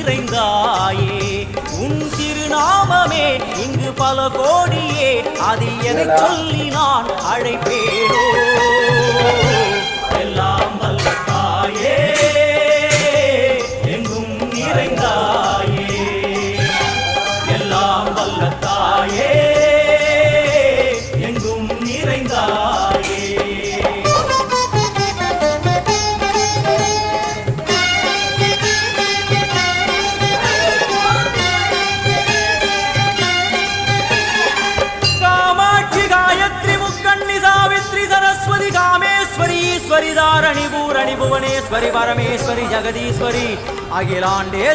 நிறைந்தாயே உன் திருநாமமே இங்கு பல கோடியே அது எதை சொல்லி நான் அழைப்பேனோ எல்லாம் வல்ல தாயே எங்கும் நிறைந்தாயே எல்லாம் வல்ல தாயே எங்கும் நிறைந்தாயே कामेश्वरी दारणि भूरणि भुवनेश्वरी परमेश्वरी जगदीश्वरी अखिलांडे